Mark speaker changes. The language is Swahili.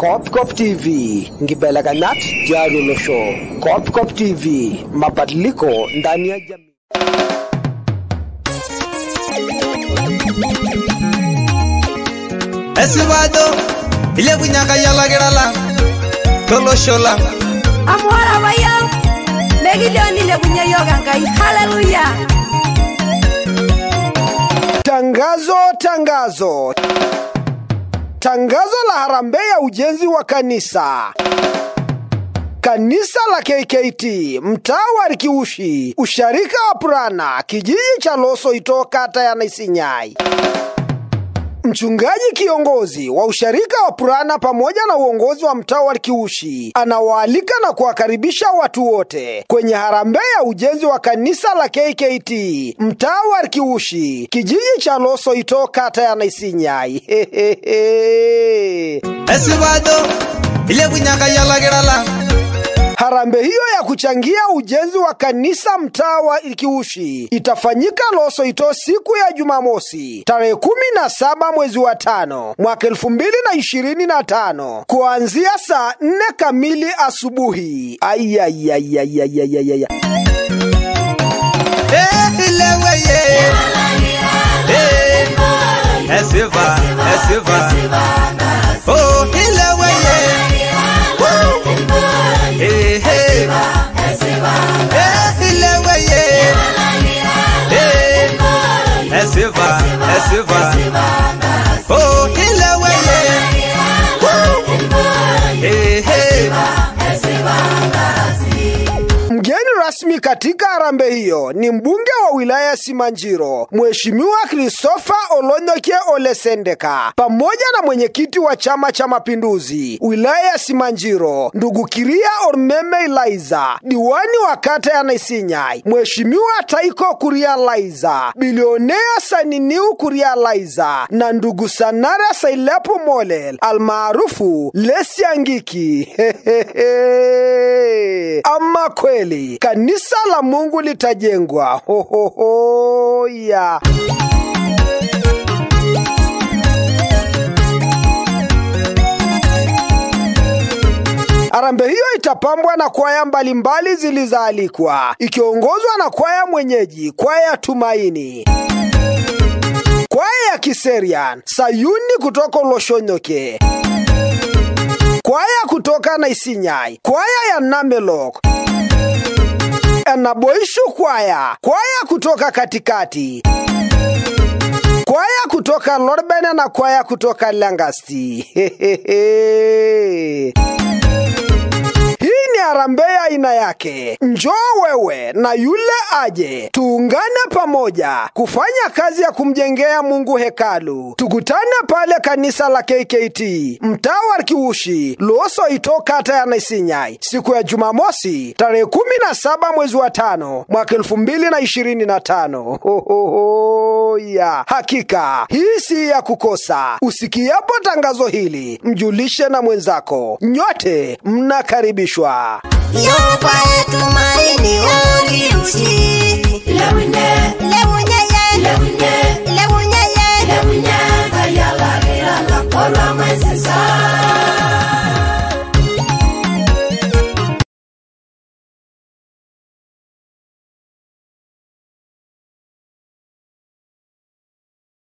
Speaker 1: Kopkop TV, ngibela kanat Diario Show. Kopkop TV, mabadiliko ndani ya jamii.
Speaker 2: Esibado ile kunyaka yala gerala tolo shola
Speaker 3: amwara waya megilioni ile kunyayoga ngai. Hallelujah.
Speaker 1: Tangazo la harambee ya ujenzi wa kanisa. Kanisa la KKT, mtaa wa Rikiushi, usharika wa Purana, kijiji cha Loso Ito, kata ya Naisinyai. Mchungaji kiongozi wa usharika wa Purana pamoja na uongozi wa mtaa wa Rikiushi anawaalika na kuwakaribisha watu wote kwenye harambee ya ujenzi wa kanisa la KKT, mtaa wa Rikiushi, kijiji cha Loso Ito, kata ya Naisinyai.
Speaker 2: Esibado ile kunyaka yala gerala.
Speaker 1: Harambee hiyo ya kuchangia ujenzi wa kanisa mtaa wa Rikiushi itafanyika Loso Ito siku ya Jumamosi, tarehe 17 mwezi wa 5 mwaka 2025 kuanzia saa 4 kamili asubuhi.
Speaker 2: Ile Esiva oh ile Esiva oh ile
Speaker 1: Mgeni rasmi katika harambee hiyo ni mbunge wa wilaya ya Simanjiro, Mheshimiwa Christopher Olonyoke Ole Sendeka, pamoja na mwenyekiti wa Chama cha Mapinduzi wilaya ya Simanjiro, ndugu Kiria Ormeme Eliza, diwani wa kata ya Naisinyai, Mheshimiwa Taiko Kuria Eliza, bilionea Saniniu Kuria Eliza, na ndugu Sanara Sailepo Molel almaarufu Lesiangiki. Ama kweli kanisa la Mungu litajengwa. Ya. Harambee hiyo itapambwa na kwaya mbalimbali zilizaalikwa, ikiongozwa na kwaya mwenyeji, kwaya Tumaini, kwaya ya Kiserian, Sayuni kutoka Loshonyoke, kwaya kutoka Naisinyai, kwaya ya Namelok, Naboishu kwaya kutoka katikati, kwaya kutoka Lorbene na kwaya kutoka Langasti. Hii ni harambee aina yake. Njoo wewe na yule aje, tuungane pamoja kufanya kazi ya kumjengea Mungu hekalu. Tukutane pale kanisa la KKT, mtaa wa Rikiushi, Loso Ito, kata ya Naisinyai, siku ya Jumamosi, tarehe 17 mwezi wa 5 mwaka 2025. Ya hakika hii si ya kukosa. Usikiapo tangazo hili, mjulishe na mwenzako. Nyote mnakaribishwa.
Speaker 4: Yopa Tumaini Rikiushi Lemunye Kayala Gerala Korwa Mwesisa